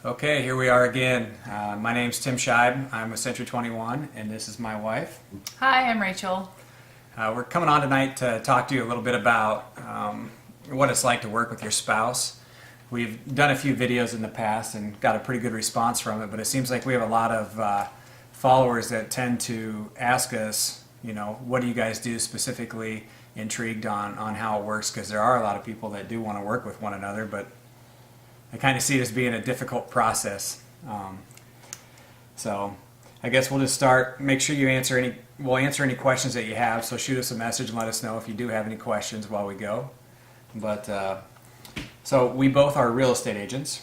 Okay, here we are again. My name's Tim Scheib. I'm with Century 21, and this is my wife. Hi, I'm Rachel. We're coming on tonight to talk to you a little bit about what it's like to work with your spouse. We've done a few videos in the past and got a pretty good response from it, but it seems like we have a lot of followers that tend to ask us, what do you guys do specifically, intrigued on how it works, because there are a lot of people that do want to work with one another, but I kind of see it as being a difficult process. So I guess we'll just start. Make sure you we'll answer any questions that you have, so shoot us a message and let us know if you do have any questions while we go. But so we both are real estate agents.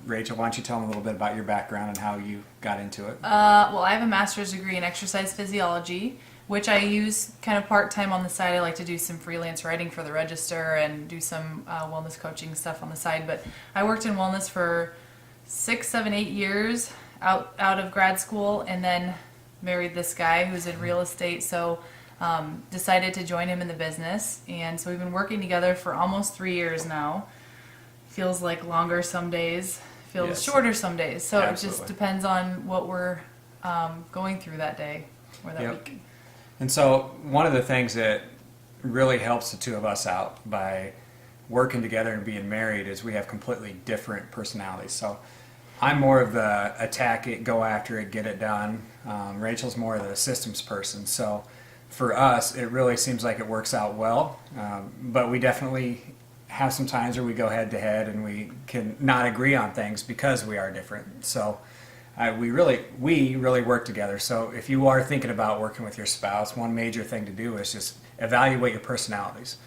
Rachel, why don't you tell them a little bit about your background and how you got into it? Well, I have a master's degree in exercise physiology, which I use kind of part-time on the side. I like to do some freelance writing for the Register and do some wellness coaching stuff on the side. But I worked in wellness for 6, 7, 8 years out of grad school, and then married this guy who's in real estate. So decided to join him in the business. And so we've been working together for almost 3 years now. Feels like longer some days, feels Yes. shorter some days. So Absolutely. It just depends on what we're going through that day or that Yep. week. And so one of the things that really helps the two of us out by working together and being married is we have completely different personalities. So I'm more of the attack it, go after it, get it done. Rachel's more of the systems person. So for us, it really seems like it works out well. But we definitely have some times where we go head to head and we can not agree on things because we are different. So we really work together. So if you are thinking about working with your spouse, one major thing to do is just evaluate your personalities.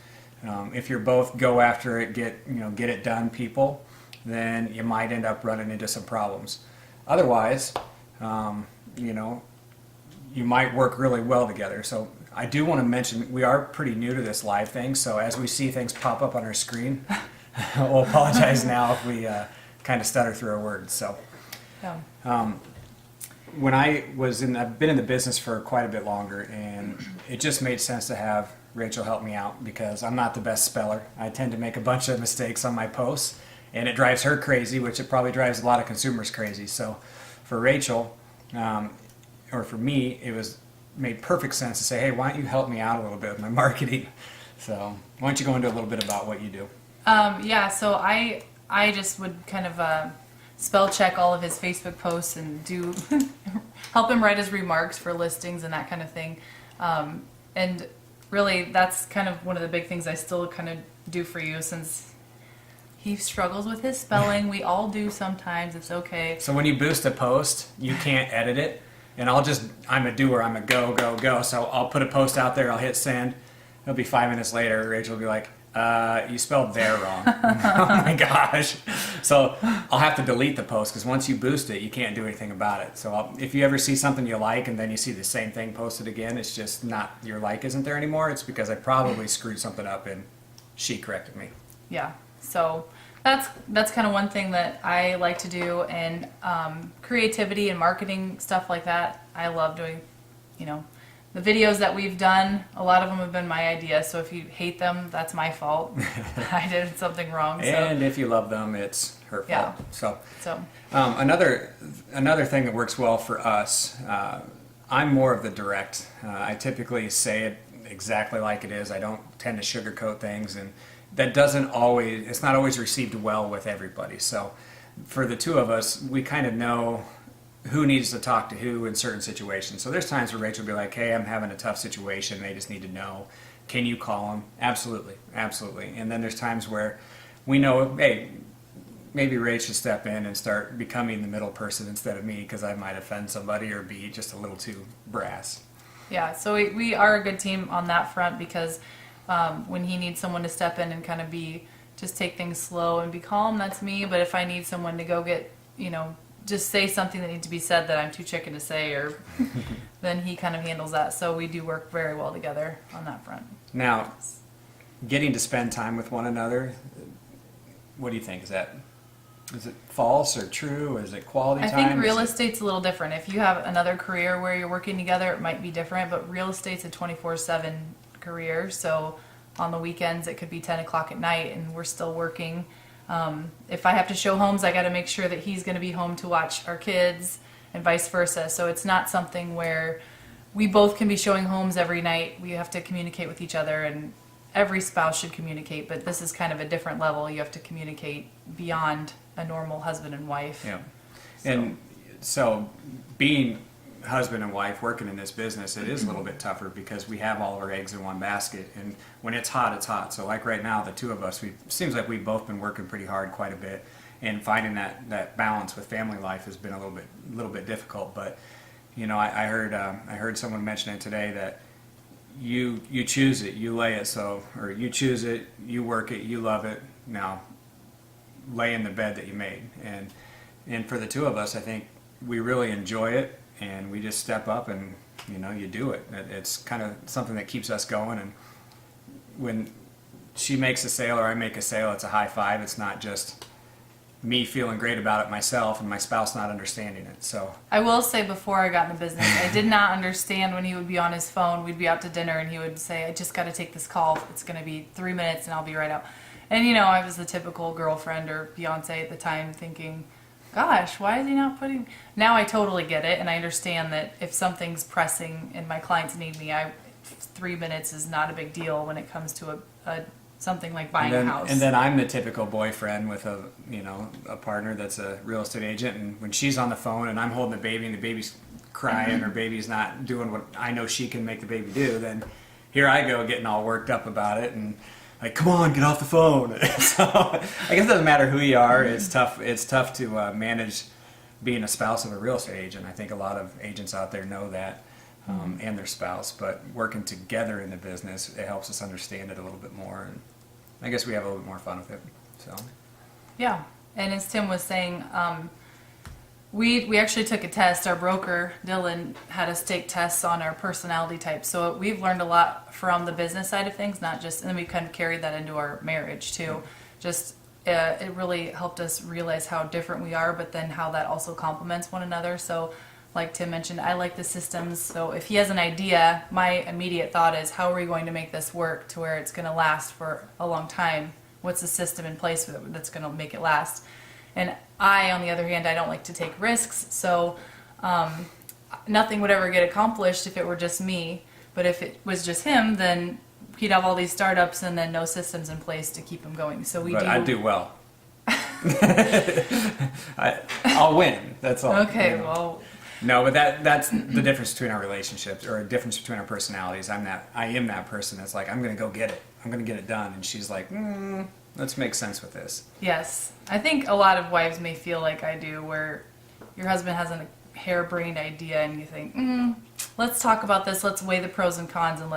If you're both go after it, get it done people, then you might end up running into some problems. Otherwise, you might work really well together. So I do want to mention we are pretty new to this live thing. So as we see things pop up on our screen, we'll apologize now if we kind of stutter through our words. So. Yeah. When I've been in the business for quite a bit longer, and it just made sense to have Rachel help me out because I'm not the best speller. I tend to make a bunch of mistakes on my posts, and it drives her crazy, which it probably drives a lot of consumers crazy. So for Rachel, or for me, it made perfect sense to say, hey, why don't you help me out a little bit with my marketing? So why don't you go into a little bit about what you do? So I just would kind of spell check all of his Facebook posts and do help him write his remarks for listings and that kind of thing. And really, that's kind of one of the big things I still kind of do for you, since he struggles with his spelling. We all do sometimes. It's okay. So when you boost a post, you can't edit it. And I'm a doer. I'm a go. So I'll put a post out there. I'll hit send. It'll be 5 minutes later. Rachel will be like, you spelled there wrong. Oh my gosh. So I'll have to delete the post because once you boost it, you can't do anything about it. So if you ever see something you like and then you see the same thing posted again, it's just not, your like isn't there anymore. It's because I probably screwed something up and she corrected me. Yeah. So that's kind of one thing that I like to do, and creativity and marketing stuff like that. I love doing, the videos that we've done. A lot of them have been my idea. So if you hate them, that's my fault. I did something wrong. And if you love them, it's her fault. Yeah. So So another thing that works well for us, I'm more of the direct. I typically say it exactly like it is. I don't tend to sugarcoat things, and that it's not always received well with everybody. So for the two of us, we kind of know who needs to talk to who in certain situations. So there's times where Rachel will be like, hey, I'm having a tough situation. They just need to know. Can you call them? Absolutely. And then there's times where we know, hey, maybe Rach should step in and start becoming the middle person instead of me because I might offend somebody or be just a little too brass. yeah, so we are a good team on that front, because when he needs someone to step in and kind of just take things slow and be calm, that's me. But if I need someone to go get, just say something that needs to be said that I'm too chicken to say, or then he kind of handles that. So we do work very well together on that front. Now, getting to spend time with one another, what do you think? Is it false or true? Is it quality I time? think real estate's a little different. If you have another career where you're working together, it might be different, but real estate's a 24/7 career. So on the weekends, it could be 10 o'clock at night and we're still working. If I have to show homes, I got to make sure that he's going to be home to watch our kids and vice versa. So it's not something where we both can be showing homes every night. We have to communicate with each other, and every spouse should communicate, but this is kind of a different level. You have to communicate beyond a normal husband and wife. Yeah. And so being husband and wife working in this business, it is a little bit tougher because we have all of our eggs in one basket, and when it's hot, it's hot. So like right now, the two of us, seems like we've both been working pretty hard quite a bit, and finding that balance with family life has been a little bit difficult. But you know, I heard someone mention it today that you choose it, you lay it, or you choose it, you work it, you love it. Now lay in the bed that you made, and for the two of us, I think we really enjoy it, and we just step up and you do it. It's kind of something that keeps us going. And when she makes a sale or I make a sale, it's a high five. It's not just me feeling great about it myself and my spouse not understanding it. So I will say, before I got in the business, I did not understand when he would be on his phone. We'd be out to dinner and he would say, I just got to take this call. It's going to be 3 minutes and I'll be right out. And I was the typical girlfriend or fiance at the time thinking, gosh, why is he not putting... Now I totally get it, and I understand that if something's pressing and my clients need me, 3 minutes is not a big deal when it comes to something like buying a house. And then I'm the typical boyfriend with a partner that's a real estate agent, and when she's on the phone and I'm holding the baby and the baby's crying or baby's not doing what I know she can make the baby do, then here I go getting all worked up about it and like, come on, get off the phone. So I guess it doesn't matter who you are. It's tough. It's tough to manage being a spouse of a real estate agent. I think a lot of agents out there know that, and their spouse. But working together in the business, it helps us understand it a little bit more, and I guess we have a little bit more fun with it. So yeah, and as Tim was saying, we actually took a test. Our broker, Dylan, had us take tests on our personality type. So we've learned a lot from the business side of things, not just, and then we kind of carried that into our marriage too. Just, it really helped us realize how different we are, but then how that also complements one another. So like Tim mentioned, I like the systems. So if he has an idea, my immediate thought is, how are we going to make this work to where it's going to last for a long time? What's the system in place that's going to make it last? And I, on the other hand, I don't like to take risks, so nothing would ever get accomplished if it were just me. But if it was just him, then he'd have all these startups and then no systems in place to keep him going. So but I do well. I'll win. That's all. Okay, well. No, but that's the difference between our relationships, or a difference between our personalities. I am that person that's like, I'm going to go get it. I'm going to get it done. And she's like, let's make sense with this. Yes. I think a lot of wives may feel like I do, where your husband has a harebrained idea and you think, let's talk about this, let's weigh the pros and cons, and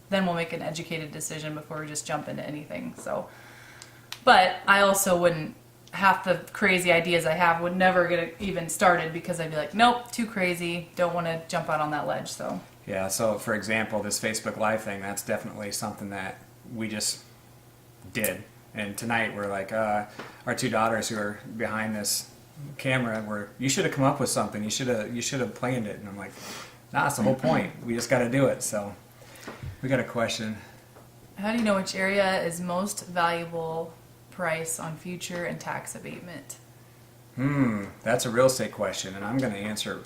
then we'll make an educated decision before we just jump into anything. So, but I also wouldn't, half the crazy ideas I have would never get it even started because I'd be like, nope, too crazy, don't want to jump out on that ledge. So yeah, so for example, this Facebook Live thing, that's definitely something that we just did. And tonight we're like, our two daughters who are behind this camera, you should have come up with something. You should have planned it. And I'm like, nah, that's the whole point. We just got to do it. So we got a question. How do you know which area is most valuable price on future and tax abatement? That's a real estate question, and I'm going to answer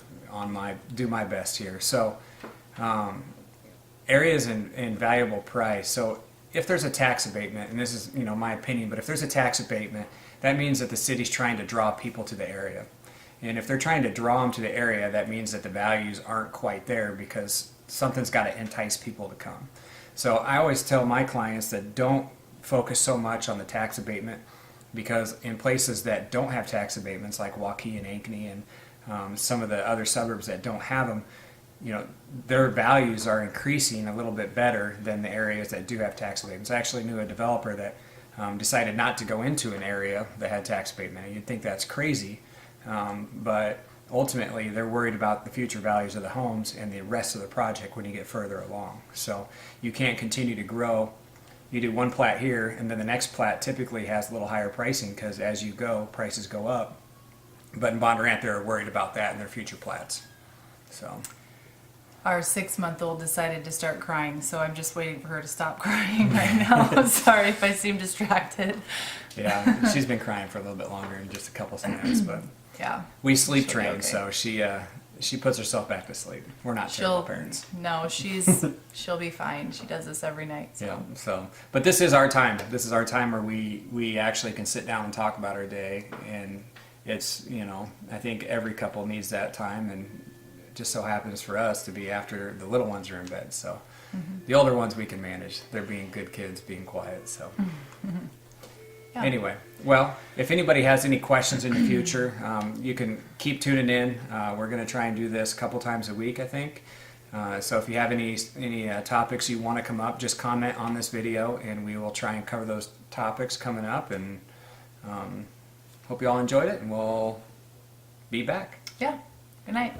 do my best here. So areas in valuable price. So if there's a tax abatement, and this is my opinion, but if there's a tax abatement, that means that the city's trying to draw people to the area. And if they're trying to draw them to the area, that means that the values aren't quite there because something's got to entice people to come. So I always tell my clients that don't focus so much on the tax abatement, because in places that don't have tax abatements, like Waukee and Ankeny and some of the other suburbs that don't have them, their values are increasing a little bit better than the areas that do have tax abatements. I actually knew a developer that decided not to go into an area that had tax abatement. And you'd think that's crazy, but ultimately they're worried about the future values of the homes and the rest of the project when you get further along. So you can't continue to grow. You do one plat here, and then the next plat typically has a little higher pricing because as you go, prices go up. But in Bondurant, they're worried about that in their future plats. So our 6-month-old decided to start crying, so I'm just waiting for her to stop crying right now. Sorry if I seem distracted. Yeah, she's been crying for a little bit longer in just a couple of minutes, but Yeah. we sleep She'll be train, okay. so she puts herself back to sleep. We're not terrible parents. No, she'll be fine. She does this every night. So. Yeah. So, but this is our time. This is our time where we actually can sit down and talk about our day, and it's, I think every couple needs that time, and it just so happens for us to be after the little ones are in bed. So, the older ones we can manage. They're being good kids, being quiet. So. Yeah. Anyway, well, if anybody has any questions in the future, you can keep tuning in. We're going to try and do this a couple times a week, I think. So if you have any topics you want to come up, just comment on this video, and we will try and cover those topics coming up. And hope you all enjoyed it, and we'll be back. Yeah. Good night.